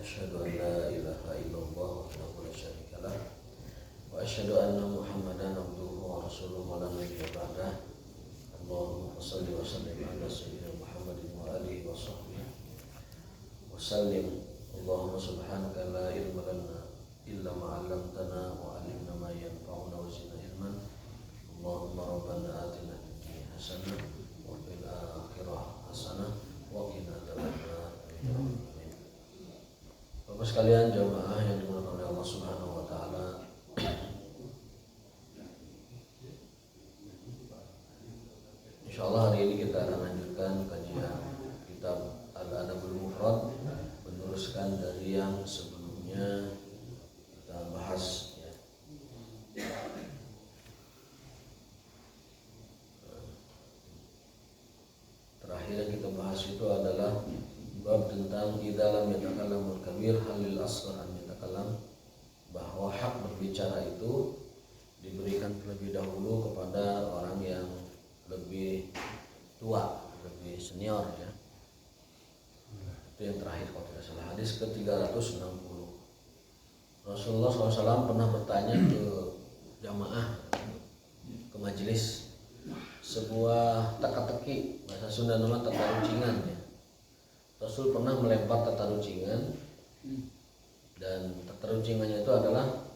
Asyhadu an la ilaha illallah wahdahu la syarika lah wa asyhadu anna Muhammadan abduhu wa rasuluhu wa la nabiyya ba'dah. Allahumma shalli wa sallim ala sayyidina Muhammadin wa alihi wa sahbihi wa sallim. Allahumma subhanaka la ilma lana illa ma 'allamtana wa 'allimna ma yanfa'una wa zidna ilman. Allahumma rabbana atina fid dunya hasanah wa fil akhirati hasanah wa qina adzabannar. Bapak sekalian jamaah yang dimuliakan oleh Allah Subhanahu wa taala. Insyaallah hari ini kita akan lanjutkan kajian kitab Al-Adabul Mufrad, meneruskan dari yang sebelumnya kita bahas ya. Terakhir yang kita bahas itu adalah bab tentang idza lam yatakallamul kabir halil asghar an yatakallam, bahwa hak berbicara itu diberikan terlebih dahulu kepada orang yang lebih tua, lebih senior ya. Itu yang terakhir kalau tidak salah, hadis ke-360. Rasulullah SAW pernah bertanya ke jamaah, ke majelis, sebuah teka-teki, bahasa Sunda nama tata runcingan ya. Rasul pernah melempar tata runcingan, dan tata runcingannya itu adalah,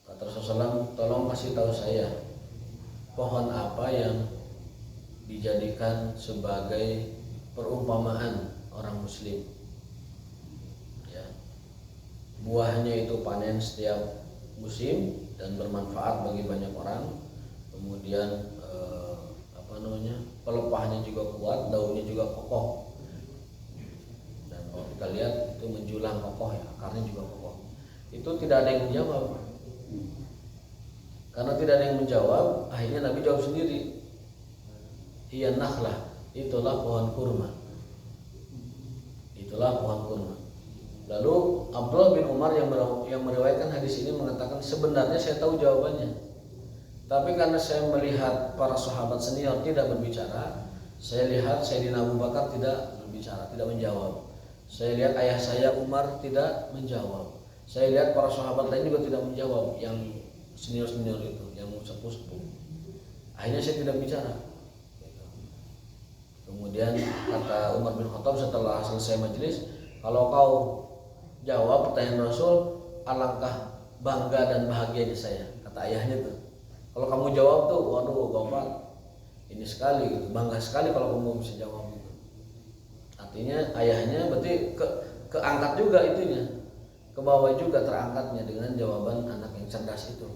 kata Rasulullah SAW, tolong kasih tahu saya pohon apa yang dijadikan sebagai perumpamaan orang muslim ya. Buahnya itu panen setiap musim dan bermanfaat bagi banyak orang. Kemudian pelepahnya juga kuat, daunnya juga kokoh. Dan kalau kita lihat itu menjulang kokoh ya, akarnya juga kokoh. Itu tidak ada yang menjawab. Karena tidak ada yang menjawab, akhirnya Nabi jawab sendiri. Iya nakhlah, itulah pohon kurma. Itulah pohon kurma. Lalu Abdullah bin Umar yang meriwayatkan hadis ini mengatakan, sebenarnya saya tahu jawabannya, tapi karena saya melihat para sahabat senior tidak berbicara, saya lihat Sayyidina Abu Bakar tidak berbicara, tidak menjawab. Saya lihat ayah saya Umar tidak menjawab. Saya lihat para sahabat lain juga tidak menjawab, yang senior-senior itu, yang sepuh-sepuh. Akhirnya saya tidak bicara. Kemudian kata Umar bin Khattab setelah selesai majelis, kalau kau jawab pertanyaan Rasul, alangkah bangga dan bahagianya saya, kata ayahnya tuh. Kalau kamu jawab tuh, waduh Bapak, ini sekali gitu, bangga sekali kalau kamu bisa jawab gitu. Artinya ayahnya berarti keangkat juga itunya, ke bawah juga terangkatnya dengan jawaban anak yang cerdas itu.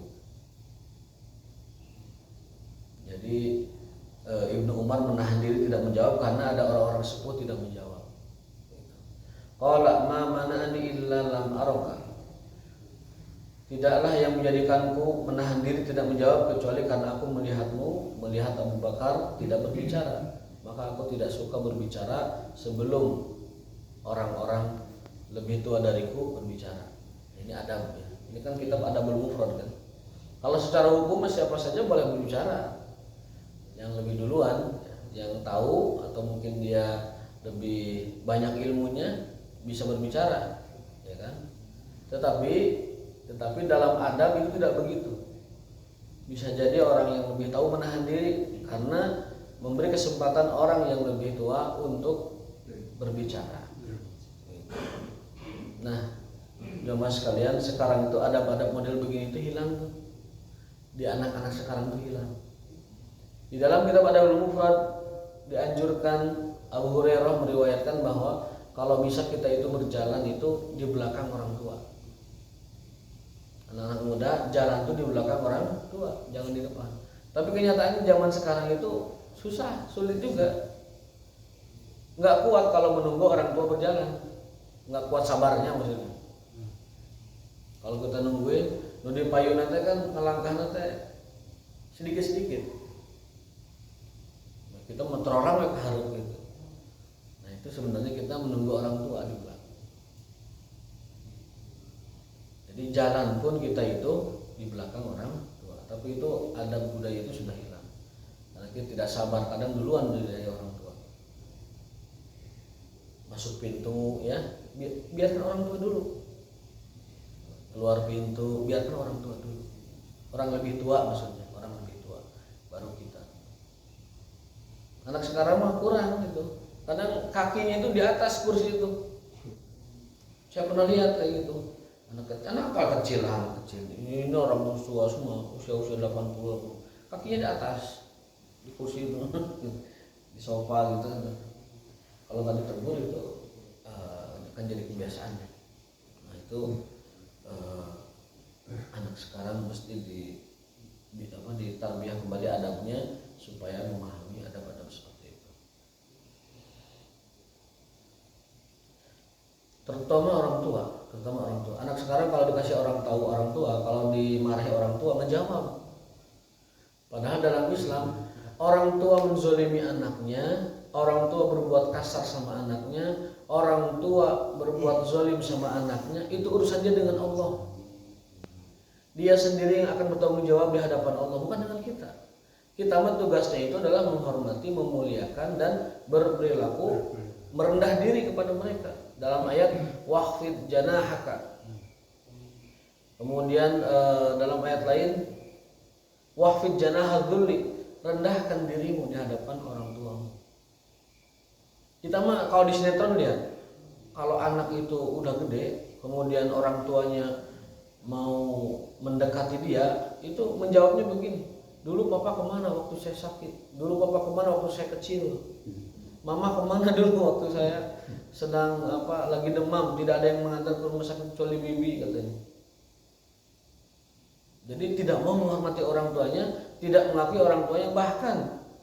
Jadi Ibnu Umar menahan diri tidak menjawab karena ada orang-orang sepuh tidak menjawab. Qala ma mana'ani illa lam araka. Tidaklah yang menjadikanku menahan diri tidak menjawab kecuali karena aku melihat Abu Bakar tidak berbicara. Maka aku tidak suka berbicara sebelum orang-orang lebih tua dariku berbicara. Ini adab ya. Ini kan kitab Adabul Mufrad kan. Kalau secara hukum siapa saja boleh berbicara. Yang lebih duluan, yang tahu atau mungkin dia lebih banyak ilmunya bisa berbicara, ya kan? Tetapi dalam adab itu tidak begitu. Bisa jadi orang yang lebih tahu menahan diri karena memberi kesempatan orang yang lebih tua untuk berbicara. Nah, jemaah sekalian, sekarang itu adab-adab model begini itu hilang tuh. Di anak-anak sekarang itu hilang. Di dalam kitab Adabul Mufrad dianjurkan, Abu Hurairah meriwayatkan bahwa kalau bisa kita itu berjalan itu di belakang orang tua. Anak-anak muda jalan itu di belakang orang tua, jangan di depan. Tapi kenyataannya zaman sekarang itu susah, sulit juga. Nggak kuat kalau menunggu orang tua berjalan, nggak kuat sabarnya maksudnya. Kalau kita nungguin, nungguin payung nanti kan ngelangkah nanti sedikit-sedikit. Kita menterorang harus gitu. Nah itu sebenarnya kita menunggu orang tua di belakang. Jadi jalan pun kita itu di belakang orang tua. Tapi itu adab budaya itu sudah hilang. Karena kita tidak sabar, kadang duluan dari orang tua. Masuk pintu ya, biarkan orang tua dulu. Keluar pintu, biarkan orang tua dulu. Orang lebih tua maksudnya, orang lebih tua baru kita. Anak sekarang mah kurang gitu. Kadang kakinya itu di atas kursi itu. Saya pernah lihat kayak gitu. Anak kecil. Ini orang tua semua, usia 80. Kakinya di atas di kursi itu. Di sofa gitu. Kalau nggak ditegur itu akan jadi kebiasaannya. Nah itu anak sekarang mesti ditarbiyah kembali adabnya supaya memahami adab-adab seperti itu. Terutama orang tua. Anak sekarang kalau dikasih orang tua, kalau dimarahi orang tua ngejawab. Padahal dalam Islam orang tua menzolimi anaknya, orang tua berbuat kasar sama anaknya, orang tua berbuat zolim sama anaknya, itu urusannya dengan Allah. Dia sendiri yang akan bertanggung jawab di hadapan Allah, bukan dengan kita. Kita mah tugasnya itu adalah menghormati, memuliakan dan berperilaku merendah diri kepada mereka. Dalam ayat wahfid janahaka. Kemudian dalam ayat lain wahfid janahadzulli, rendahkan dirimu di hadapan orang tuamu. Kita mah kalau di sinetron lihat, kalau anak itu udah gede, kemudian orang tuanya mau mendekati dia, itu menjawabnya begini, dulu papa kemana waktu saya sakit, dulu papa kemana waktu saya kecil, mama kemana dulu waktu saya sedang lagi demam, tidak ada yang mengantar ke rumah sakit kecuali bibi, katanya. Jadi tidak mau menghormati orang tuanya, tidak mengakui orang tuanya, bahkan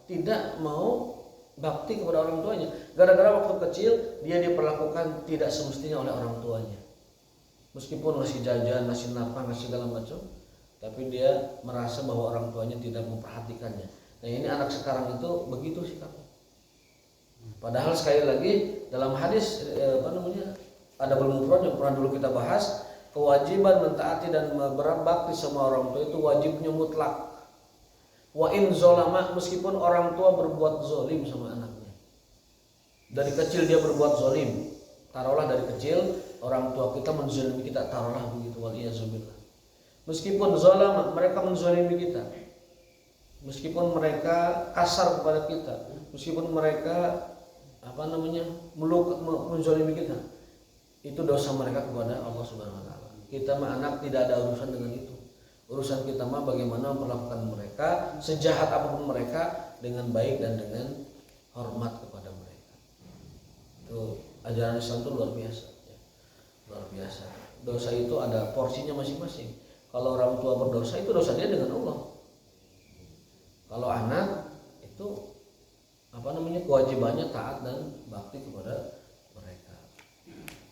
tidak mau bakti kepada orang tuanya. Gara-gara waktu kecil dia diperlakukan tidak semestinya oleh orang tuanya. Meskipun ngasih jajan, ngasih nafkah, ngasih segala macam, tapi dia merasa bahwa orang tuanya tidak memperhatikannya. Nah ini anak sekarang itu begitu sikapnya. Padahal sekali lagi dalam hadis Adabul Mufrad yang pernah dulu kita bahas, kewajiban mentaati dan berbakti sama orang tua itu wajibnya mutlak. Wa in zolama, meskipun orang tua berbuat zolim sama anaknya. Dari kecil dia berbuat zolim. Taruhlah dari kecil orang tua kita menzolimi kita, taruhlah begitu, waliyazubillah. Meskipun zolama, mereka menzolimi kita. Meskipun mereka kasar kepada kita, meskipun mereka menzolimi kita, itu dosa mereka kepada Allah Subhanahu wa taala. Kita mah anak tidak ada urusan dengan itu. Urusan kita mah bagaimana memperlakukan mereka, sejahat apapun mereka, dengan baik dan dengan hormat kepada mereka. Itu ajaran Islam itu luar biasa, ya. Luar biasa. Dosa itu ada porsinya masing-masing. Kalau orang tua berdosa, itu dosa dia dengan Allah. Kalau anak itu kewajibannya taat dan bakti kepada mereka.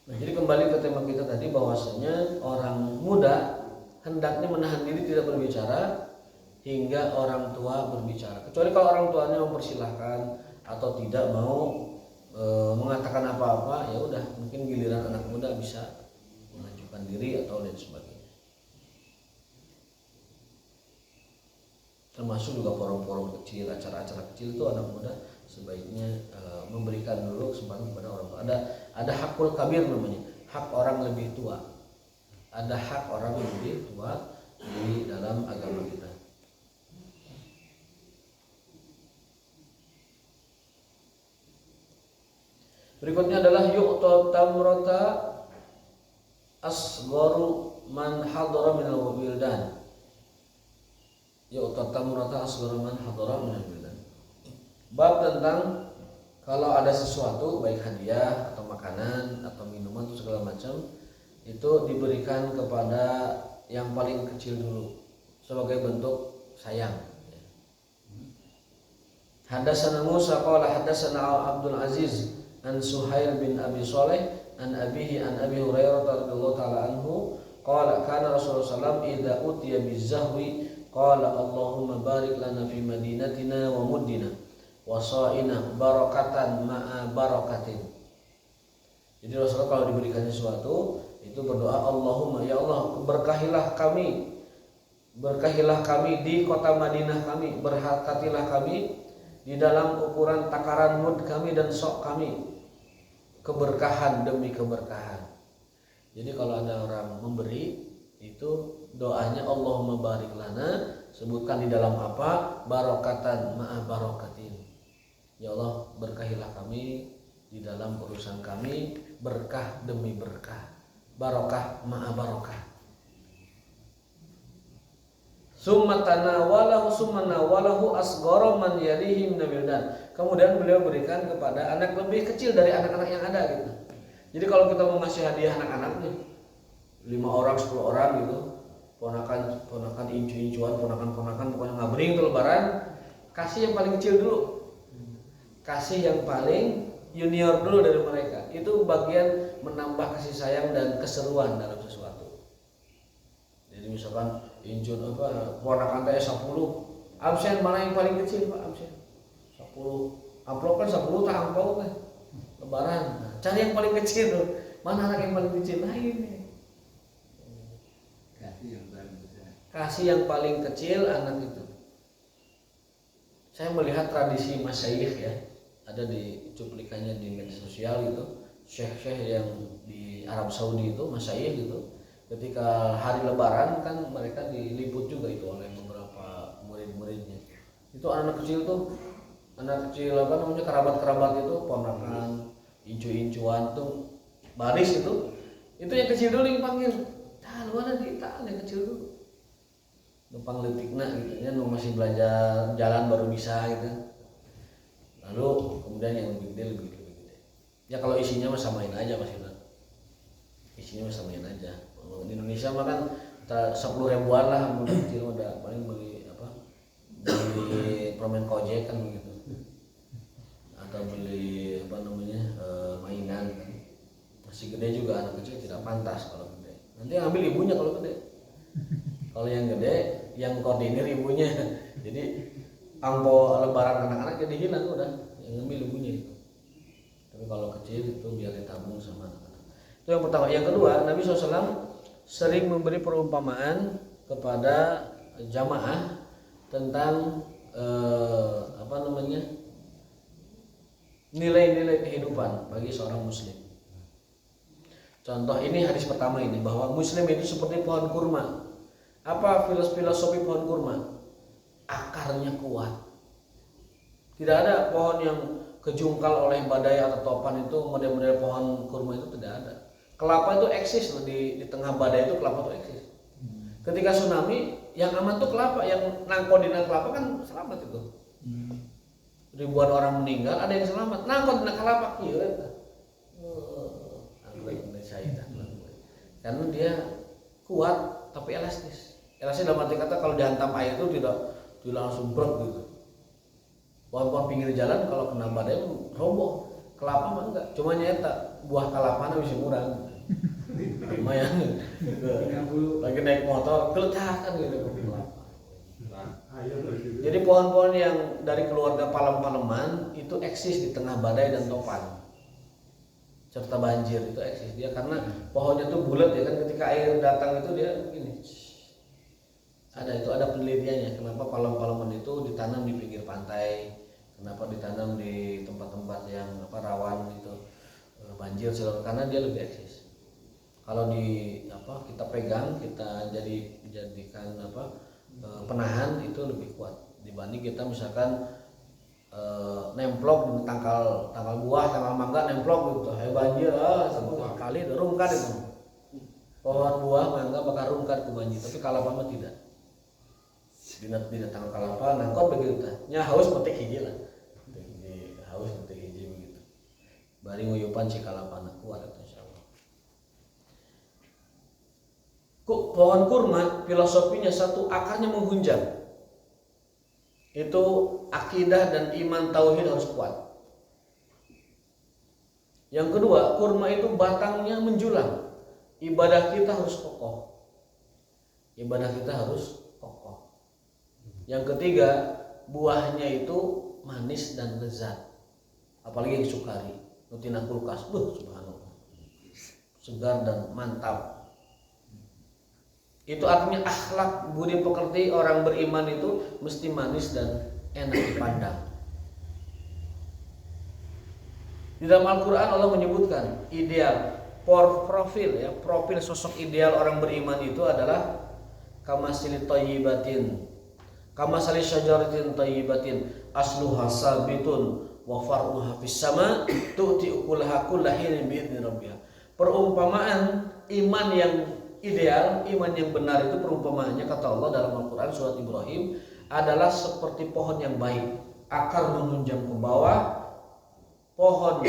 Nah, jadi kembali ke tema kita tadi, bahwasanya orang muda hendaknya menahan diri tidak berbicara hingga orang tua berbicara. Kecuali kalau orang tuanya mempersilahkan atau tidak mau mengatakan apa-apa, ya udah, mungkin giliran anak muda bisa mengajukan diri atau lain sebagainya. Termasuk juga forum-forum kecil, acara-acara kecil itu anak muda sebaiknya memberikan dulu kesempatan kepada orang tua. Ada hakul kabir namanya, hak orang lebih tua. Ada hak orang lebih tua di dalam agama kita. Berikutnya adalah yu'ta tamrata asgharu man hadara minal wildan. Yu'ta tamrata asgharu man hadara minal wildan. Bab tentang kalau ada sesuatu, baik hadiah atau makanan atau minuman atau segala macam, itu diberikan kepada yang paling kecil dulu sebagai bentuk sayang. Hadatsana Musa qala hadatsana Abdul Aziz an Suhail bin Abi Saleh an abihi an Abi Hurairah radhiyallahu taala anhu qala kana Rasulullah sallallahu alaihi wasallam idza utiya bizahwi qala Allahumma barik lana fi madinatina wa muddina wa sa'ina barakatan ma'a barakatin. Jadi Rasulullah kalau diberikan sesuatu itu berdoa, Allahumma, ya Allah, berkahilah kami di kota Madinah kami, berkatilah kami di dalam ukuran takaran mud kami dan sok kami, keberkahan demi keberkahan. Jadi kalau ada orang memberi itu doanya Allahumma barik lana, sebutkan di dalam apa? Barokatan ma'a barokatin. Ya Allah, berkahilah kami di dalam urusan kami, berkah demi berkah, barokah ma'a barokah. Summa nawalahu asghara man yalihim nabilan. Kemudian beliau berikan kepada anak lebih kecil dari anak-anak yang ada gitu. Jadi kalau kita mau ngasih hadiah anak-anaknya 5 orang, 10 orang gitu, ponakan incu-incuan, ponakan pokoknya ngabring tuh lebaran, kasih yang paling kecil dulu. Kasih yang paling junior dulu dari mereka. Itu bagian menambah kasih sayang dan keseruan dalam sesuatu. Jadi misalkan injun ponakan teh 10, absen mana yang paling kecil Pak? Absen 10. Amplop kan 10 tak amplop kan. Lebaran. Nah, cari yang paling kecil tuh. Mana anak yang paling kecil? Nah ini. Kasih yang paling kecil anak itu. Saya melihat tradisi masyayikh ya, ada di cuplikannya di media sosial itu, syekh-syekh yang di Arab Saudi itu, masyayikh gitu, ketika hari lebaran kan mereka diliput juga itu oleh beberapa murid-muridnya. Itu anak kecil tuh, anak kecil kerabat-kerabat itu, ponakan, incu-incuan tuh, baris itu yang kecil dulu yang panggil. Lu ada di yang kecil dulu. Numpang letikna gitu ya, masih belajar jalan baru bisa gitu. Lalu kemudian yang lebih gede. Ya kalau isinya mah samain aja Mas Yuna. Isinya mah samain aja. Di Indonesia mah kan 10 ribuan lah, mudah kecil udah paling beli beli permen kojek kan begitu. Atau beli mainan kan. Masih gede juga anak kecil tidak pantas kalau gede. Nanti ambil ibunya kalau gede. Kalau yang gede, yang koordinir ibunya. Jadi angpo lebaran anak-anak jadi hilang udah, yang ambil ibunya itu. Tapi kalau kecil itu biar ditabung sama anak-anak. Itu yang pertama. Yang kedua, Nabi SAW sering memberi perumpamaan kepada jamaah tentang nilai-nilai kehidupan bagi seorang muslim. Contoh ini hadis pertama ini, bahwa muslim itu seperti pohon kurma. Apa filosofi pohon kurma? Akarnya kuat. Tidak ada pohon yang kejungkal oleh badai atau topan itu, model-model pohon kurma itu tidak ada. Kelapa itu eksis loh, di tengah badai itu kelapa itu eksis. Ketika tsunami, yang aman tuh kelapa, yang nangkon di kelapa kan selamat itu. Ribuan orang meninggal, ada yang selamat. Nangkon di kelapa kieu. Karena dia kuat tapi elastis. Elastis dalam arti kata kalau dihantam air itu tidak langsung brok gitu. Pohon-pohon pinggir jalan kalau kena badai roboh. Kelapa mah enggak, cuma nyata buah kelapana bisa murah. Lumayan. Lagi naik motor keletakan gitu kelapa. Jadi pohon-pohon yang dari keluarga palem-paleman itu eksis di tengah badai dan topan serta banjir, itu eksis dia karena pohonnya tuh bulat ya kan, ketika air datang itu dia begini. Ada penelitiannya kenapa palem-paleman itu ditanam di pinggir pantai, kenapa ditanam di tempat-tempat yang rawan itu banjir, karena dia lebih eksis. Kalau kita pegang, kita jadikan penahan, itu lebih kuat dibanding kita misalkan nemplok di tangkal buah, tangkal mangga nemplok gitu. Banjir sekali rungkat itu. Pohon buah mangga bakal rungkat ke banjir, tapi kalapa mah tidak. Dina tangkal kalapa nangkot begitu tah. Nya haus petik hiji lah. Haus petik hiji begitu. Bari nguyupan si kalapana kuat insyaallah. Pohon kurma filosofinya satu, akarnya menghunjam. Itu akidah dan iman tauhid harus kuat. Yang kedua, kurma itu batangnya menjulang. Ibadah kita harus kokoh. Yang ketiga, buahnya itu manis dan lezat. Apalagi yang sukari, nutina kulkas, subhanallah. Segar dan mantap. Itu artinya akhlak budi pekerti orang beriman itu mesti manis dan enak dipandang. Di dalam Al-Quran Allah menyebutkan ideal, profil ya, profil sosok ideal orang beriman itu adalah kamasili thayyibatin, kamasali syajaratin thayyibatin asluha sabitun wa far'uha fis sama tu'ti ukulaha kullahinin bi'idni rabbiha. Perumpamaan iman yang ideal, iman yang benar itu perumpamaannya kata Allah dalam Al-Quran surat Ibrahim adalah seperti pohon yang baik, akar menunjam ke bawah, pohon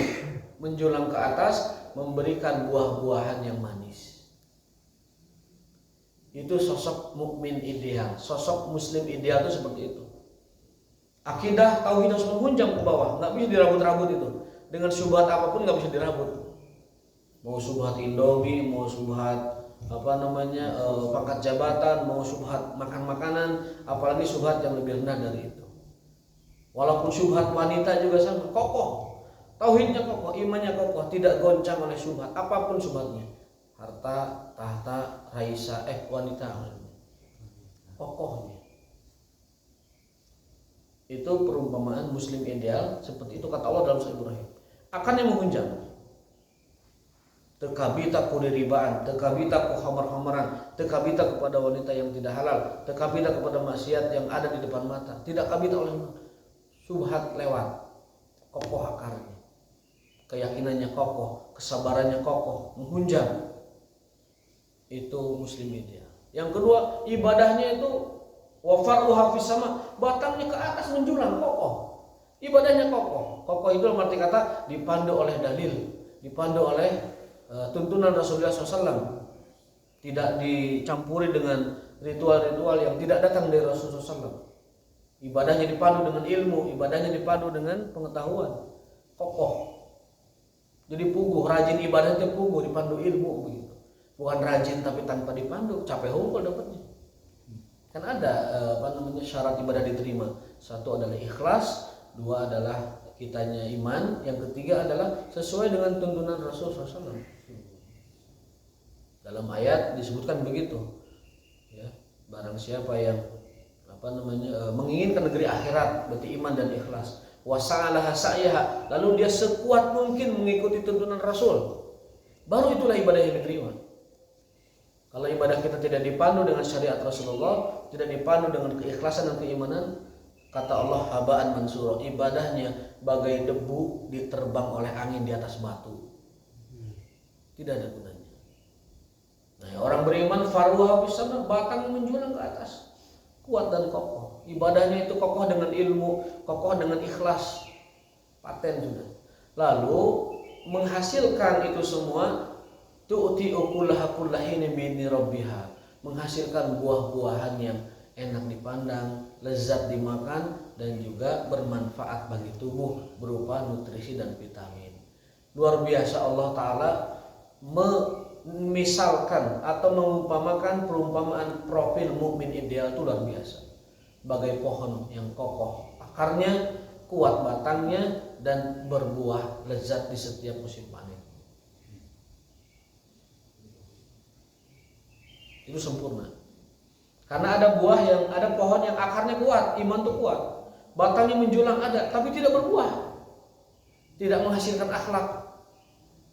menjulang ke atas, memberikan buah-buahan yang manis. Itu sosok mukmin ideal, sosok muslim ideal itu seperti itu. Akidah tauhid harus menghunjam ke bawah, nggak bisa dirabut-rabut itu. Dengan syubhat apapun nggak bisa dirabut. Mau syubhat Indomie, mau syubhat pangkat jabatan, mau syubhat makan makanan, apalagi syubhat yang lebih rendah dari itu. Walaupun syubhat wanita juga sama, kokoh. Tauhidnya kokoh, imannya kokoh, tidak goncang oleh syubhat apapun syubhatnya. Harta, tahta, raisa, wanita, kokohnya. Itu perumpamaan muslim ideal seperti itu kata Allah dalam surah Ibrahim. Akan yang menghunjam. Tekabita kudiribaan, tekabita kuhamar-hamaran, tekabita kepada wanita yang tidak halal, tekabita kepada maksiat yang ada di depan mata. Tidak kabita oleh syubhat lewat, kokoh akarnya. Keyakinannya kokoh, kesabarannya kokoh, menghunjam. Itu muslim ideal. Yang kedua, ibadahnya itu wafaruha fis sama, batangnya ke atas menjulang, kokoh. Ibadahnya kokoh. Kokoh itu arti kata dipandu oleh dalil, dipandu oleh tuntunan Rasulullah SAW. Tidak dicampuri dengan ritual-ritual yang tidak datang dari Rasulullah SAW. Ibadahnya dipandu dengan ilmu, ibadahnya dipandu dengan pengetahuan, kokoh. Jadi puguh, rajin ibadah itu puguh, dipandu ilmu begitu. Bukan rajin tapi tanpa dipandu, capek hunkul dapatnya. Kan ada syarat ibadah diterima. Satu adalah ikhlas, dua adalah kitanya iman, yang ketiga adalah sesuai dengan tuntunan Rasulullah SAW. Dalam ayat disebutkan begitu. Ya, barang siapa yang menginginkan negeri akhirat, berarti iman dan ikhlas. Wasa'alaha sa'yaha, lalu dia sekuat mungkin mengikuti tuntunan Rasul, baru itulah ibadah yang diterima. Kalau ibadah kita tidak dipandu dengan syariat Rasulullah, tidak dipandu dengan keikhlasan dan keimanan, kata Allah habaan mansura, ibadahnya bagai debu diterbang oleh angin di atas batu, tidak ada gunanya. Nah, orang beriman faruha bisana, batang menjulang ke atas, kuat dan kokoh. Ibadahnya itu kokoh dengan ilmu, kokoh dengan ikhlas, paten sudah. Lalu menghasilkan itu semua, tu'ti ukulaha kullahinin bi'idni rabbiha, menghasilkan buah-buahan yang enak dipandang, lezat dimakan, dan juga bermanfaat bagi tubuh berupa nutrisi dan vitamin. Luar biasa Allah Ta'ala memisalkan atau mengumpamakan perumpamaan profil mukmin ideal itu luar biasa. Bagai pohon yang kokoh, akarnya kuat, batangnya, dan berbuah lezat di setiap musim panen. Itu sempurna. Karena ada buah yang, ada pohon yang akarnya kuat, iman itu kuat, batangnya menjulang ada, tapi tidak berbuah, tidak menghasilkan akhlak.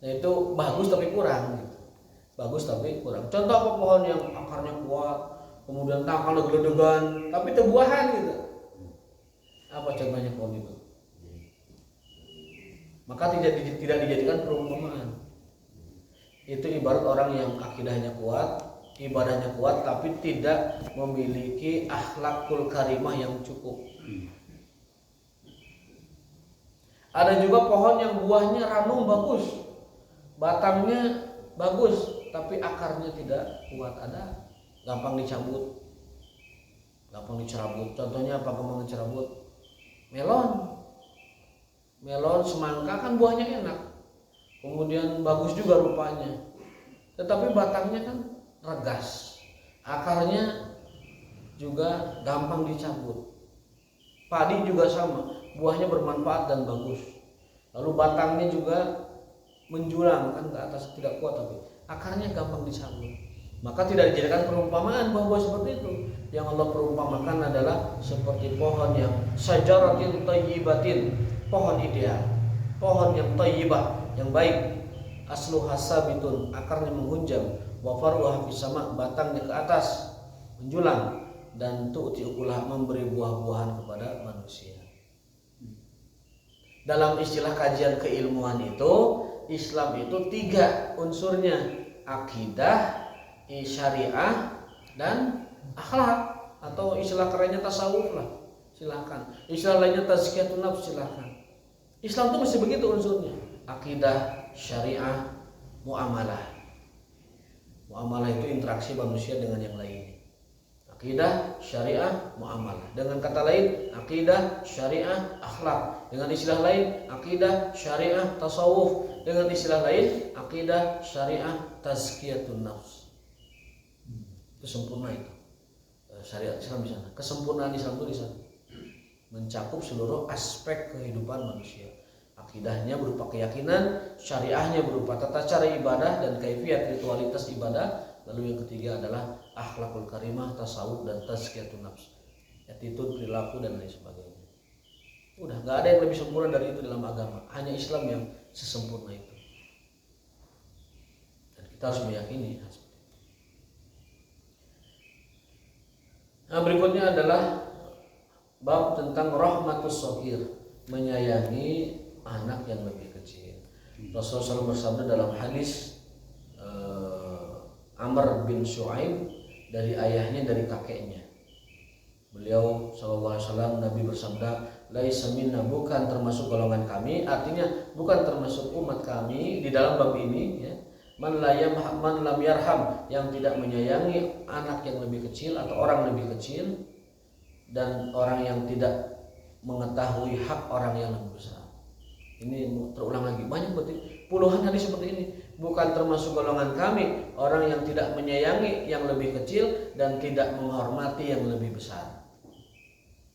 Nah, itu bagus tapi kurang gitu. Bagus tapi kurang. Contoh apa pohon yang akarnya kuat, kemudian tangkal geledegan, tapi tebuahan gitu. Apa contohnya pohon itu? Maka tidak dijadikan perumpamaan. Itu ibarat orang yang akidahnya kuat, ibadahnya kuat, tapi tidak memiliki akhlakul karimah yang cukup. Ada juga pohon yang buahnya ranum bagus, batangnya bagus, tapi akarnya tidak kuat. Ada gampang dicabut, gampang dicerabut. Contohnya apa gampang dicerabut? Melon, semangka kan buahnya enak, kemudian bagus juga rupanya, tetapi batangnya kan regas, akarnya juga gampang dicabut. Padi juga sama, buahnya bermanfaat dan bagus, lalu batangnya juga menjulang kan ke atas, tidak kuat tapi akarnya gampang dicabut. Maka tidak dijadikan perumpamaan bahwa seperti itu. Yang Allah perumpamakan adalah seperti pohon yang syajaratin thayyibatin, pohon ideal. pohon yang thayyibah, yang baik, asluha sabitun, akarnya menghunjam, wa faruha fis sama, batangnya ke atas menjulang, dan tu'ti ukulah, memberi buah-buahan kepada manusia. Dalam istilah kajian keilmuan itu, Islam itu 3 unsurnya: akidah, syariah, dan akhlak, atau istilah kerennya tasawuf lah, silakan. Istilah lainnya tazkiyatun nafs, silakan. Islam itu mesti begitu unsurnya: akidah, syariah, muamalah. Muamalah itu interaksi manusia dengan yang lain. Akidah, syariah, muamalah. Dengan kata lain, akidah, syariah, akhlak. Dengan istilah lain, akidah, syariah, tasawuf. Dengan istilah lain, akidah, syariah, tazkiyatun nafs. Itu sempurna itu. Syariat Islam di sana. Kesempurnaan Islam itu di sana. Mencakup seluruh aspek kehidupan manusia. Akidahnya berupa keyakinan, syariahnya berupa tata cara ibadah dan kaifiyat ritualitas ibadah. Lalu yang ketiga adalah akhlakul karimah, tasawuf, dan tazkiyatun nafs, attitude, perilaku, dan lain sebagainya. Udah, nggak ada yang lebih sempurna dari itu dalam agama. Hanya Islam yang sesempurna itu. Dan kita harus meyakini. Nah, berikutnya adalah bab tentang rahmatus shaghir, menyayangi anak yang lebih kecil. Rasulullah SAW bersabda dalam hadis Amr bin Shu'aib, dari ayahnya, dari kakeknya. Beliau SAW, Nabi bersabda, laisa minna, bukan termasuk golongan kami, artinya bukan termasuk umat kami di dalam bab ini, ya. Man lam yarham, yang tidak menyayangi anak yang lebih kecil atau orang lebih kecil, dan orang yang tidak mengetahui hak orang yang lebih besar. Ini terulang lagi, banyak berarti puluhan hadis seperti ini. Bukan termasuk golongan kami orang yang tidak menyayangi yang lebih kecil dan tidak menghormati yang lebih besar.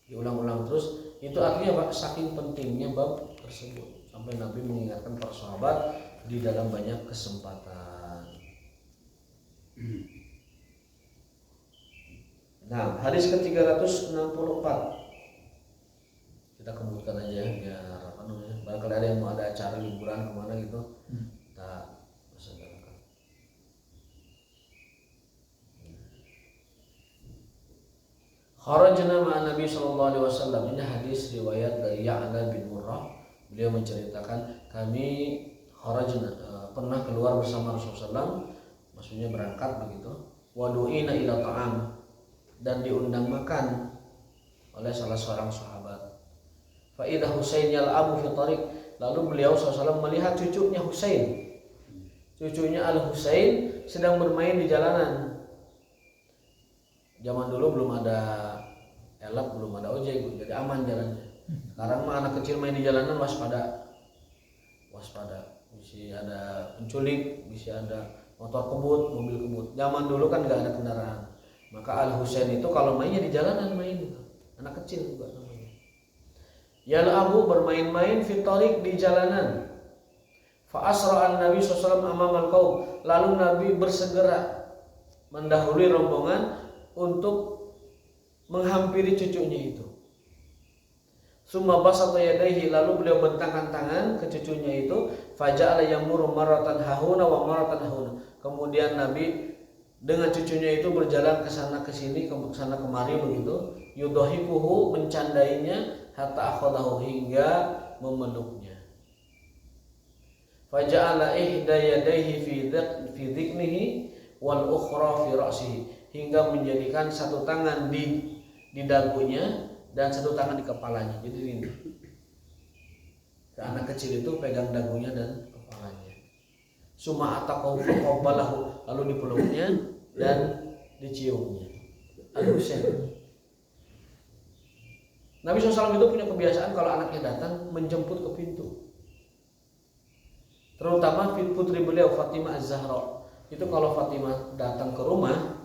Diulang-ulang terus. Itu artinya apa? Saking pentingnya bab tersebut sampai Nabi mengingatkan para sahabat di dalam banyak kesempatan. Nah, hadis ke-364 kita kemudian aja biar apa namanya, barangkali ada yang mau ada acara liburan kemana gitu, kita segerakan. Kharajna ma'an Nabi sallallahu alaihi wasallam. Ini hadis riwayat dari Ya'la bin Murrah. Beliau menceritakan, kami kharajna, pernah keluar bersama Rasulullah SAW, maksudnya berangkat begitu. Wadu'ina ila ta'am, dan diundang makan oleh salah seorang sahabat. Fa idza Husain yal'abu fi tariq, lalu beliau SAW melihat cucunya Husain. Cucunya Al-Husain sedang bermain di jalanan. Zaman dulu belum ada elap, belum ada ojek, jadi aman jalannya. Sekarang mah anak kecil main di jalanan waspada. Bisa ada penculik, bisa ada motor kebut, mobil kebut. Zaman dulu kan nggak ada kendaraan. Maka Al-Husain itu kalau mainnya di jalanan main gitu. Anak kecil juga namanya. Yal'abu, bermain-main fi tariq, di jalanan. Fa asra an-nabi sallallahu alaihi wasallam amamal qaum, lalu Nabi bersegera mendahului rombongan untuk menghampiri cucunya itu. Summa basata yadayhi, lalu beliau bentangkan tangan ke cucunya itu. Faja'ala yamuru maratan hahuna wa maratan hahuna. Kemudian Nabi dengan cucunya itu berjalan ke sana ke sini, ke sana kemari begitu. Yudhikuhu, mencandainya, hatta akhadahu, hingga memeluknya. Faja'ala ihda yadayhi fi dhiknihi wal ukhra fi ra'sihi, hingga menjadikan satu tangan di dagunya dan satu tangan di kepalanya. Jadi ini anak kecil itu pegang dagunya dan kepalanya. Summa ataqahu faqabbalahu, lalu dipeluknya dan diciumnya. Al-Husain. Nabi SAW itu punya kebiasaan kalau anaknya datang menjemput ke pintu. Terutama putri beliau Fatimah Az-Zahra. Itu kalau Fatimah datang ke rumah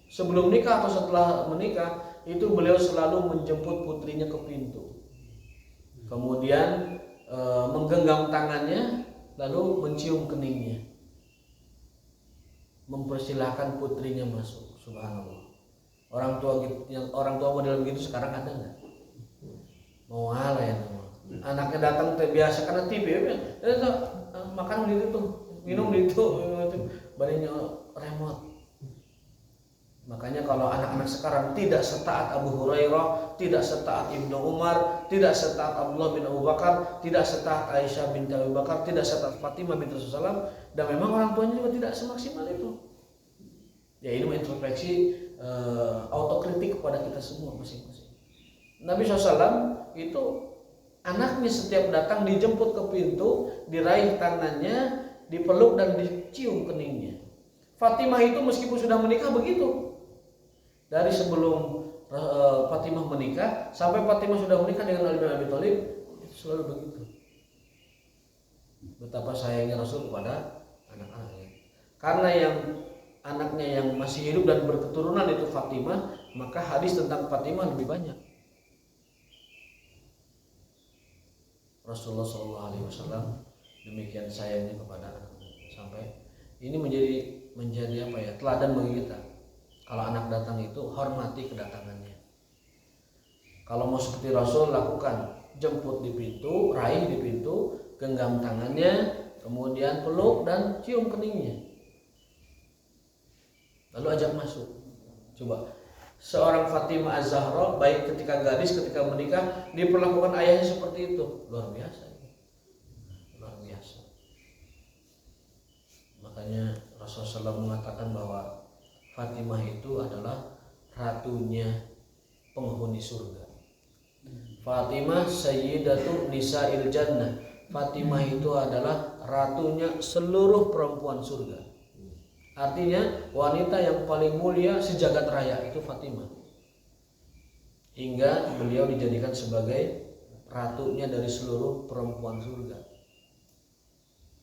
sebelum nikah atau setelah menikah, itu beliau selalu menjemput putrinya ke pintu. Kemudian menggenggam tangannya, lalu mencium keningnya, mempersilahkan putrinya masuk. Subhanallah. Orang tua model begitu sekarang ada nggak? Mau ala ya, Anaknya datang teh biasa karena TV ya, makan di itu, minum di itu, barinya remote. Makanya kalau anak-anak sekarang tidak setaat Abu Hurairah, tidak setaat Ibnu Umar, tidak setaat Abdullah bin Abu Bakar, tidak setaat Aisyah binti Abu Bakar, tidak setaat Fatimah binti Rasulullah, dan memang orang tuanya juga tidak semaksimal itu. Ya ini introspeksi, autokritik kepada kita semua masing-masing. Nabi SAW itu anaknya setiap datang dijemput ke pintu, diraih tangannya, dipeluk dan dicium keningnya. Fatimah itu meskipun sudah menikah begitu. Dari sebelum Fatimah menikah sampai Fatimah sudah menikah dengan Ali bin Abi Thalib, itu selalu begitu. Betapa sayangnya Rasul kepada anak-anaknya. Karena yang anaknya yang masih hidup dan berketurunan itu Fatimah, maka hadis tentang Fatimah lebih banyak. Rasulullah SAW demikian sayangnya kepada anak-anak, sampai ini menjadi apa ya, teladan bagi kita. Kalau anak datang itu hormati kedatangannya. Kalau mau seperti Rasul, lakukan, jemput di pintu, raih di pintu, genggam tangannya, kemudian peluk dan cium keningnya, lalu ajak masuk. Coba seorang Fatimah Az-Zahra baik ketika gadis ketika menikah diperlakukan ayahnya seperti itu, luar biasa, luar biasa. Makanya Rasulullah SAW mengatakan bahwa Fatimah itu adalah ratunya penghuni surga. Fatimah sayyidatu nisa'il jannah. Fatimah itu adalah ratunya seluruh perempuan surga. Artinya wanita yang paling mulia sejagat raya itu Fatimah. Hingga beliau dijadikan sebagai ratunya dari seluruh perempuan surga.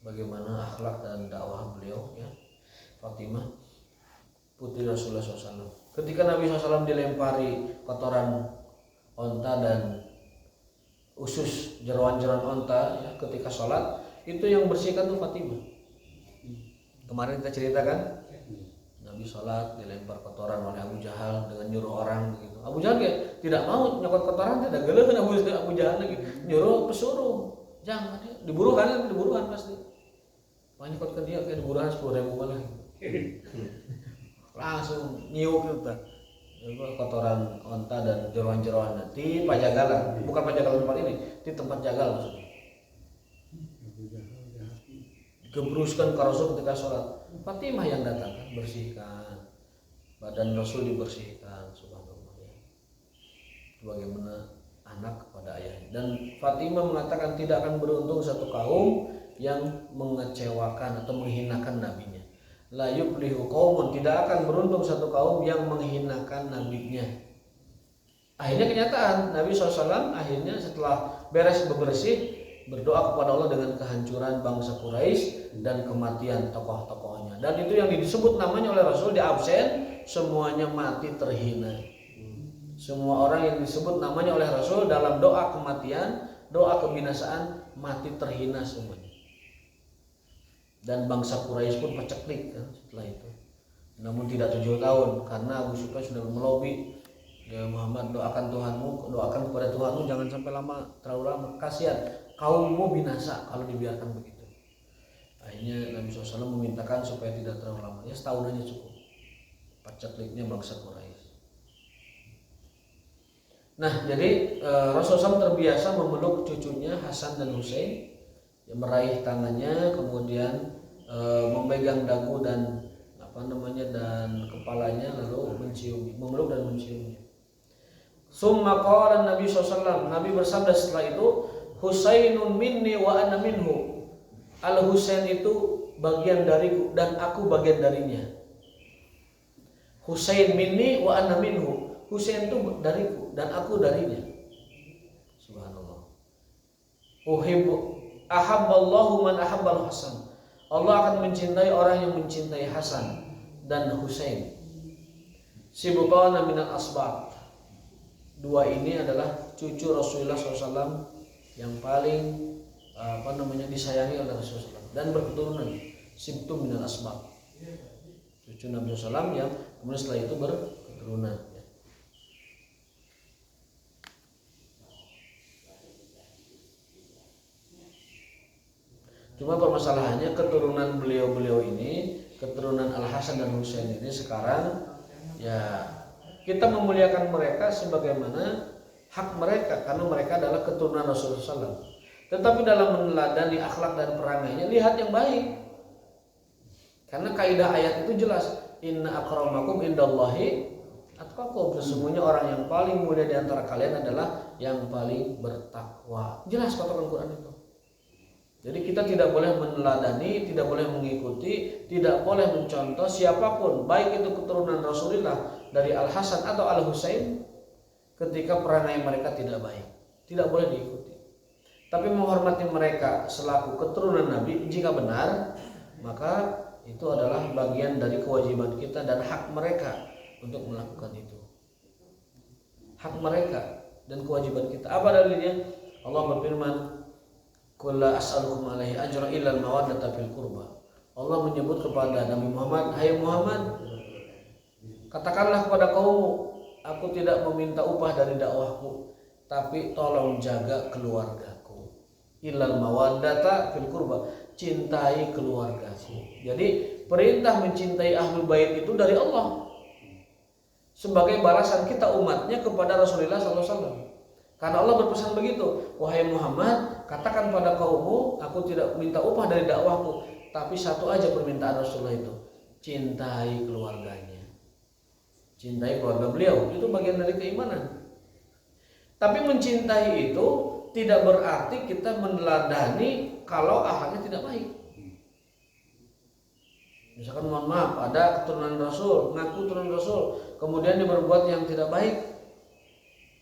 Bagaimana akhlak dan dakwah beliau ya, Fatimah putri Rasulullah SAW. Ketika Nabi SAW dilempari kotoran onta dan usus jeroan-jeroan onta ya, ketika sholat, itu yang bersihkan tuh Fatimah. Kemarin kita ceritakan Nabi sholat dilempar kotoran oleh Abu Jahal dengan nyuruh orang begitu. Abu Jahal tidak mau nyokot kotoran, tidak geleh kan Abu Jahal lagi nyuruh pesuruh, jangan diburuhan pasti. Nyokot ke dia kayak diburuhan 10.000 malah. Langsung nyiuk itu kotoran onta dan jeroan-jeroan di pajagalan, bukan pajagalan tempat ini, di tempat jagal maksudnya. Gebruskan ke Rasul ketika sholat. Fatimah yang datang kan, bersihkan badan Rasul, dibersihkan, subhanallah ya. Bagaimana anak kepada ayahnya. Dan Fatimah mengatakan tidak akan beruntung satu kaum yang mengecewakan atau menghinakan nabinya. La yuflihu qaumun, tidak akan beruntung satu kaum yang menghinakan nabinya. Akhirnya kenyataan Nabi SAW akhirnya setelah beres bebersih berdoa kepada Allah dengan kehancuran bangsa Quraisy dan kematian tokoh-tokohnya. Dan itu yang disebut namanya oleh Rasul di absen, semuanya mati terhina. Semua orang yang disebut namanya oleh Rasul dalam doa kematian, doa kebinasaan, mati terhina semuanya. Dan bangsa Quraisy pun paceklik kan setelah itu. Namun tidak 7 tahun karena Abu Sufyan sudah melobi, ya Muhammad, doakan Tuhanmu, doakan kepada Tuhanmu jangan sampai lama, terlalu lama, kasihan kaummu binasa kalau dibiarkan begitu. Akhirnya Nabi SAW memintakan supaya tidak terlalu lama, ya setahun aja cukup. Pacekliknya bangsa Quraisy. Nah jadi Rasulullah SAW terbiasa memeluk cucunya Hasan dan Husain, yang meraih tangannya, kemudian memegang dagu dan dan kepalanya, lalu mencium, memeluk dan menciumnya. Summa qala Nabi SAW, Nabi bersabda setelah itu, Husainun minni wa ana minhu. Al Husain itu bagian dariku dan aku bagian darinya. Husain minni wa ana minhu. Husain itu dariku dan aku darinya. Subhanallah. Uhibbu ahabballahu man ahabbal Hasan. Allah akan mencintai orang yang mencintai Hasan dan Husain. Sibutana minal asbab. Dua ini adalah cucu Rasulullah SAW yang paling disayangi oleh Rasulullah SAW dan berketurunan. Sibtu minal asbab. Cucu Nabi SAW yang kemudian setelah itu berketurunan. Cuma permasalahannya keturunan beliau-beliau ini, keturunan Al-Hasan dan Husain ini sekarang ya kita memuliakan mereka sebagaimana hak mereka karena mereka adalah keturunan Rasulullah SAW. Tetapi dalam meneladani akhlak dan perangainya lihat yang baik. Karena kaidah ayat itu jelas, inna akramakum indallahi atqakum. Sesungguhnya orang yang paling mulia di antara kalian adalah yang paling bertakwa. Jelas kata Al-Qur'an itu. Jadi kita tidak boleh meneladani, tidak boleh mengikuti, tidak boleh mencontoh siapapun, baik itu keturunan Rasulullah dari Al-Hasan atau Al-Husain ketika perangai mereka tidak baik. Tidak boleh diikuti. Tapi menghormati mereka selaku keturunan Nabi jika benar, maka itu adalah bagian dari kewajiban kita dan hak mereka untuk melakukan itu. Hak mereka dan kewajiban kita. Apa dalilnya? Allah berfirman, "Qul la as'alukum alaihi ajra illa al-mawaddata fil qurba." Allah menyebut kepada Nabi Muhammad, "Hai Muhammad, katakanlah kepada kaummu, aku tidak meminta upah dari dakwahku, tapi tolong jaga keluargaku. Illal mawaddata fil qurba, cintai keluargaku." Jadi perintah mencintai ahlul bait itu dari Allah sebagai balasan kita umatnya kepada Rasulullah SAW. Karena Allah berpesan begitu, "Wahai Muhammad, katakan pada kaummu, aku tidak minta upah dari dakwahku, tapi satu aja permintaan Rasulullah itu, cintai keluarganya." Cintai keluarga beliau, itu bagian dari keimanan. Tapi mencintai itu tidak berarti kita meneladani kalau akhlaknya tidak baik. Misalkan mohon maaf, ada keturunan Rasul, ngaku keturunan Rasul, kemudian dia berbuat yang tidak baik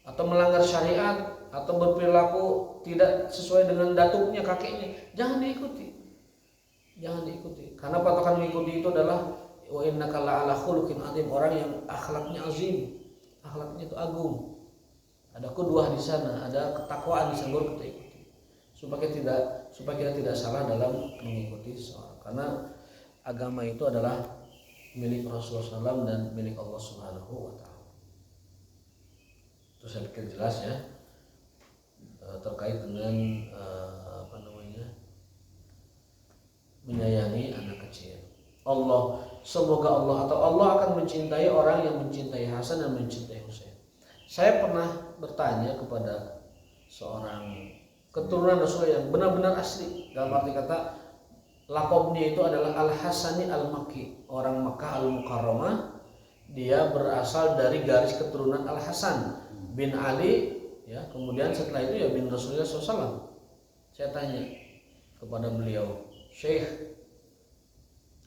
atau melanggar syariat atau berperilaku tidak sesuai dengan datuknya kakeknya, jangan diikuti. Jangan diikuti. Karena patokan mengikuti itu adalah wa innaka la'ala khuluqin azim, orang yang akhlaknya azim, akhlaknya itu agung. Ada qudwah di sana, ada ketakwaan di sana, baru kita ikuti. Supaya kita tidak salah dalam mengikuti seorang. Karena agama itu adalah milik Rasulullah SAW dan milik Allah Subhanahu wa taala. Itu saya pikir jelas ya. Terkait dengan menyayangi anak kecil. Semoga Allah akan mencintai orang yang mencintai Hasan dan mencintai Husain. Saya pernah bertanya kepada seorang keturunan Rasulullah yang benar-benar asli, dalam arti kata lakobnya itu adalah Al-Hasani Al-Makki, orang Makkah Al-Mukarramah. Dia berasal dari garis keturunan Al-Hasan bin Ali, ya, kemudian setelah itu ya bin Rasulullah SAW. Saya tanya kepada beliau, "Syekh,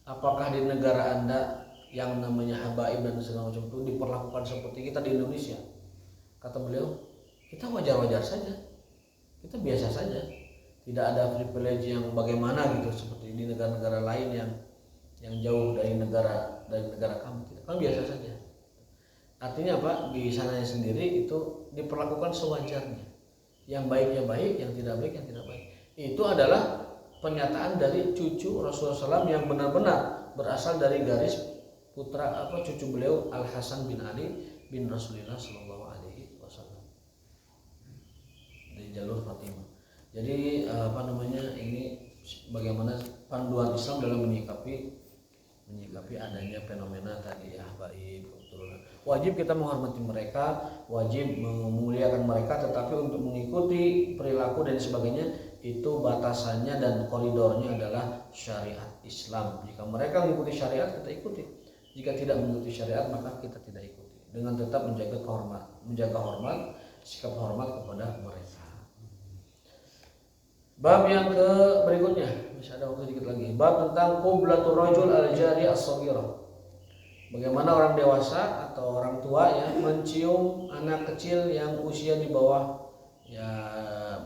apakah di negara Anda yang namanya habaib dan segala macam itu diperlakukan seperti kita di Indonesia?" Kata beliau, "Kita wajar-wajar saja, kita biasa saja, tidak ada privilege yang bagaimana gitu seperti di negara-negara lain yang jauh dari negara kami. Kami biasa saja." Artinya apa? Di sananya sendiri itu diperlakukan sewajarnya, yang baiknya baik, yang tidak baik yang tidak baik. Itu adalah pernyataan dari cucu Rasulullah SAW yang benar-benar berasal dari garis cucu beliau Al-Hasan bin Ali bin Rasulullah SAW dari jalur Fatimah. Jadi ini bagaimana panduan Islam dalam menyikapi adanya fenomena tadi ya, baik keturunan. Wajib kita menghormati mereka, wajib memuliakan mereka, tetapi untuk mengikuti perilaku dan sebagainya itu batasannya dan koridornya adalah syariat Islam. Jika mereka mengikuti syariat, kita ikuti. Jika tidak mengikuti syariat, maka kita tidak ikuti. Dengan tetap menjaga hormat, sikap hormat kepada mereka. Bab yang berikutnya, masih ada waktu sedikit lagi. Bab tentang qublatur rajul al-jari as-saghirah. Bagaimana orang dewasa atau orang tua ya mencium anak kecil yang usia di bawah ya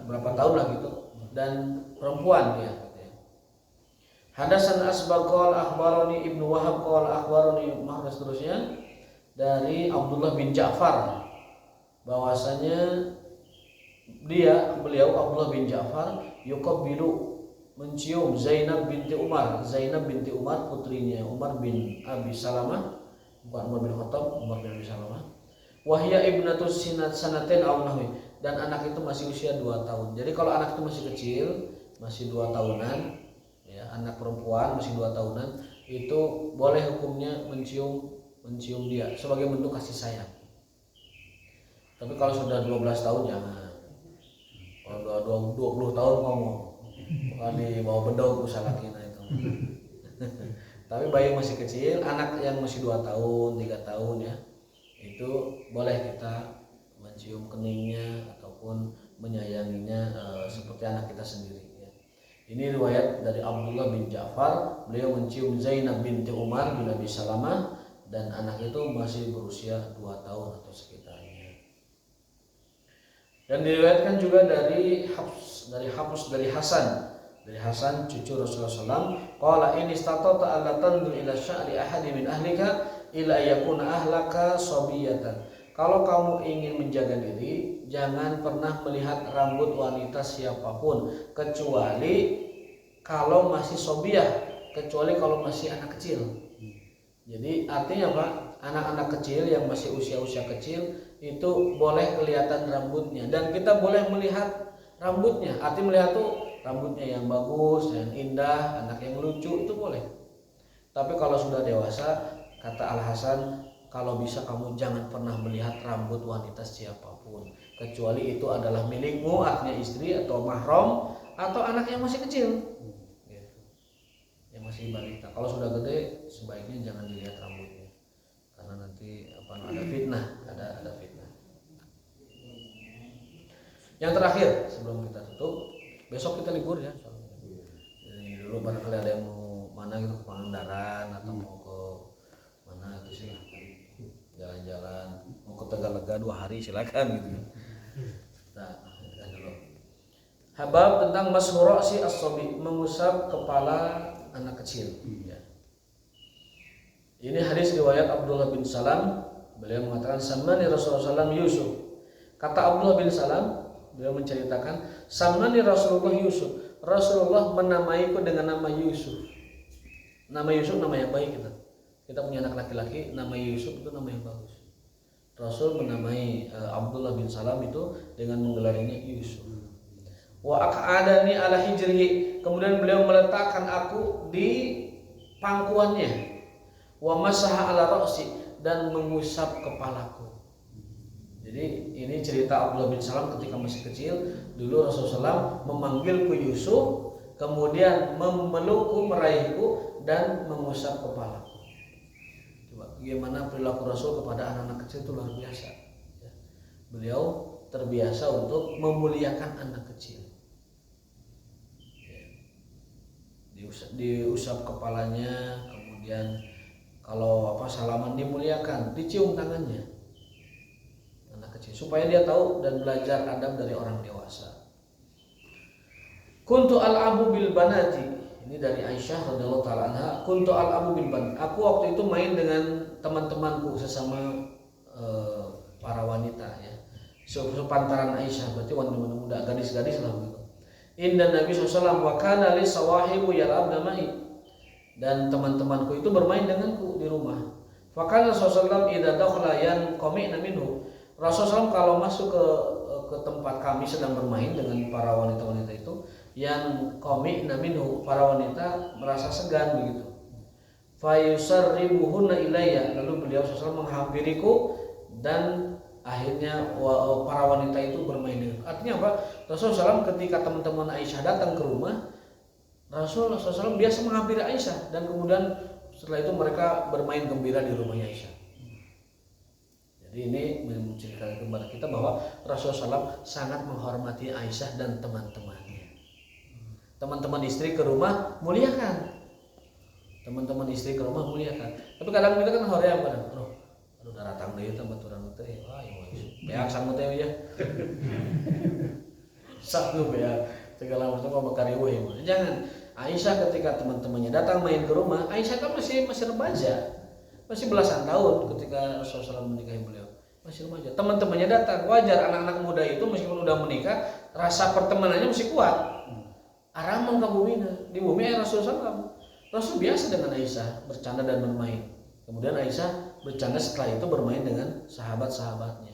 berapa tahun lah gitu, dan perempuan ya. Hadasan Asbaq qala akhbarani Ibnu Wahab qala akhbarani Mahras, seterusnya dari Abdullah bin Ja'far bahwasanya beliau Abdullah bin Ja'far yuqabbilu mencium Zainab binti Umar putrinya Umar bin Abi Salamah, bukan Umar bin Khattab, Umar bin Abi Salamah. Wahya ibnatus sanatain aw nahwi, dan anak itu masih usia 2 tahun. Jadi kalau anak itu masih kecil, masih 2 tahunan, anak perempuan masih 2 tahunan itu boleh hukumnya mencium dia sebagai bentuk kasih sayang. Tapi kalau sudah 12 tahun jangan. Kalau 20 tahun ngomong kalau dibawa bedog usalakina itu. Tapi bayi masih kecil, anak yang masih 2 tahun, 3 tahun ya, itu boleh kita mencium keningnya ataupun menyayanginya seperti anak kita sendiri ya. Ini riwayat dari Abdullah bin Ja'far, beliau mencium Zainab binti Umar bin Abi Salamah dan anak itu masih berusia 2 tahun atau sekitarnya. Dan diriwayatkan juga dari Hasan cucu Rasulullah SAW, qala in istata'ta alla tandur ila sya'ri ahadi min ahlika ila yakuna ahlaka sabiyatan. Kalau kamu ingin menjaga diri, jangan pernah melihat rambut wanita siapapun kecuali kalau masih sobiyah, kecuali kalau masih anak kecil. Jadi artinya apa? Anak-anak kecil yang masih usia-usia kecil itu boleh kelihatan rambutnya dan kita boleh melihat rambutnya. Artinya melihat tuh rambutnya yang bagus, yang indah, anak yang lucu itu boleh. Tapi kalau sudah dewasa, kata Al Hasan, kalau bisa kamu jangan pernah melihat rambut wanita siapapun kecuali itu adalah milikmu, artinya istri atau mahram atau anak yang masih kecil, yang masih balita. Kalau sudah gede sebaiknya jangan dilihat rambutnya karena nanti ada fitnah, ada fitnah. Yang terakhir sebelum kita tutup, besok kita libur ya. Jadi dulu barangkali ada yang mau mana gitu ke Pangandaran atau mau ke mana itu sih jalan-jalan, mau ke Tegalega 2 hari silakan gitu. Nah, dulu. Habab tentang mas'hura si as-sabi, mengusap kepala anak kecil. Ya. Ini hadis riwayat Abdullah bin Salam, beliau mengatakan samani Rasulullah SAW Yusuf. Kata Abdullah bin Salam, beliau menceritakan samani Rasulullah Yusuf. Rasulullah menamaiku dengan nama Yusuf. Nama Yusuf nama yang baik gitu. Kita punya anak laki-laki, nama Yusuf itu nama yang bagus. Rasul menamai Abdullah bin Salam itu dengan menggelarinya Yusuf. Wa aq'adani ala hijrihi, kemudian beliau meletakkan aku di pangkuannya. Wa masaha ala ra'si, dan mengusap kepalaku. Jadi ini cerita Abdullah bin Salam ketika masih kecil. Dulu Rasulullah SAW memanggilku Yusuf, kemudian memelukku, meraihku, dan mengusap kepalaku. Bagaimana perilaku Rasul kepada anak-anak kecil itu luar biasa. Beliau terbiasa untuk memuliakan anak kecil. Diusap kepalanya, kemudian kalau salaman dimuliakan, dicium tangannya anak kecil supaya dia tahu dan belajar adab dari orang dewasa. Kuntu al-abu bil banati. Ini dari Aisyah radhiyallahu taala anha, kuntu al-abu bil ban. Aku waktu itu main dengan teman-temanku sesama para wanita ya. Sepantaran Aisyah, berarti wanita muda, gadis-gadis lah begitu. Inna Nabi SAW wa kana li sawahibu yal'abna ma'i. Dan teman-temanku itu bermain denganku di rumah. Fa kana Rasulullah idza dakhala yanqami'na minhu. Rasulullah kalau masuk ke tempat kami sedang bermain dengan para wanita-wanita itu, yang qami'na minhu, para wanita merasa segan begitu. Fa yusarribuhunna ilayya, lalu beliau SAW menghampiriku dan akhirnya para wanita itu bermain dengan. Artinya apa? Rasulullah SAW ketika teman-teman Aisyah datang ke rumah, Rasulullah SAW biasa menghampiri Aisyah dan kemudian setelah itu mereka bermain gembira di rumahnya Aisyah. Jadi ini menceritakan kepada kita bahwa Rasulullah SAW sangat menghormati Aisyah dan teman-temannya. Teman-teman istri ke rumah muliakan. Teman-teman istri ke rumah muliakan. Tapi kadang kita kan hoream kadang. Aduh datang deui teh baturan teh. Wah, ieu beak sangu teh ya. Satu beak segala macam mah bakariweuh ya. Jangan. Aisyah ketika teman-temannya datang main ke rumah, Aisyah kan masih remaja. Masih belasan tahun ketika Rasulullah SAW menikahi beliau. Masih remaja. Teman-temannya datang. Wajar anak-anak muda itu meskipun udah menikah, rasa pertemanannya masih kuat. Aramang ka bumina. Di bumi Rasulullah SAW. Rasul biasa dengan Aisyah bercanda dan bermain. Kemudian Aisyah bercanda setelah itu bermain dengan sahabat-sahabatnya.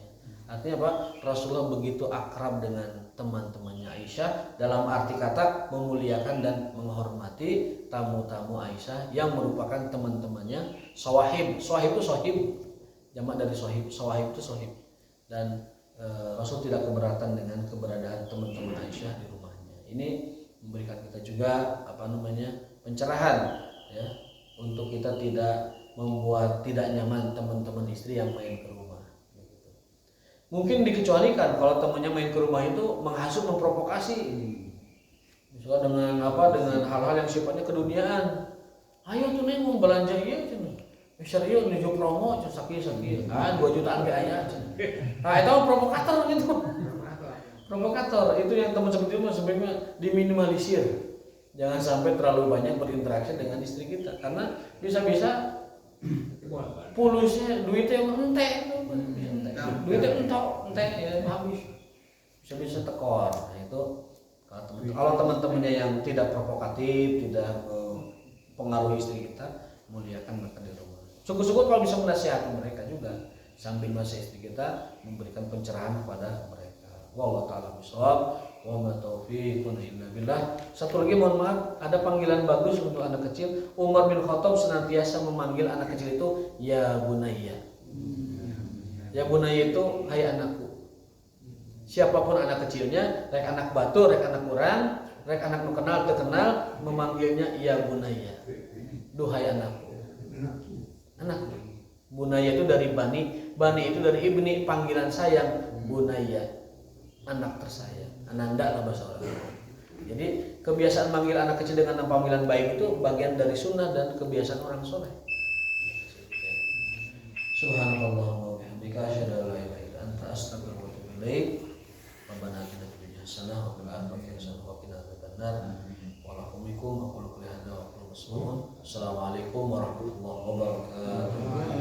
Artinya apa? Rasulullah begitu akrab dengan teman-temannya Aisyah, dalam arti kata memuliakan dan menghormati tamu-tamu Aisyah yang merupakan teman-temannya sawahib. Sawahib itu sahib, jamak dari sahib. Sawahib itu sahib. Dan Rasul tidak keberatan dengan keberadaan teman-teman Aisyah di rumahnya. Ini memberikan kita juga pencerahan ya, untuk kita tidak membuat tidak nyaman teman-teman istri yang main ke rumah. Mungkin dikecualikan kalau temannya main ke rumah itu menghasut, memprovokasi, misalnya dengan hal-hal yang sifatnya keduniaan. Ayo tuh neng mau belanja iya cina, serius nih promo cina sakit 2 jutaan kayak aja. Nah itu provokator gitu. Provokator itu yang teman seperti itu sebaiknya diminimalisir. Jangan sampai terlalu banyak berinteraksi dengan istri kita, karena bisa-bisa pulusnya duitnya entek itu, duitnya entek ya habis, bisa tekor. Nah itu kalau teman-temannya yang tidak provokatif, tidak mempengaruhi istri kita, muliakan mereka di rumah. Syukur-syukur kalau bisa menasihati mereka juga, sambil masih istri kita memberikan pencerahan kepada mereka. Wallahu ta'ala bishawab. Wa ma taufiqun illa billah. Satu lagi mohon maaf, ada panggilan bagus untuk anak kecil. Umar bin Khattab senantiasa memanggil anak kecil itu ya bunayya. Ya bunayya itu hai anakku. Siapapun anak kecilnya, rek anak batu, rek anak kurang, rek anak nu kenal terkenal, memanggilnya ya bunayya. Duhai anakku. Anak. Bunayya itu dari bani, bani itu dari ibni, panggilan sayang. Bunayya, anak tersayang. Ananda lah bahasa orang. Jadi kebiasaan manggil anak kecil dengan panggilan baik itu bagian dari sunnah dan kebiasaan orang soleh. Subhanallah wa bihamdika asyhadu an la ilaha illa anta astaghfiruka wa atubu ilaik. Rabbana atina fid dunya hasanah wa fil akhirati hasanah wa qina adzabannar. Wa lahumikum aqulu qawli hadza wa aqulu Assalamualaikum warahmatullahi wabarakatuh.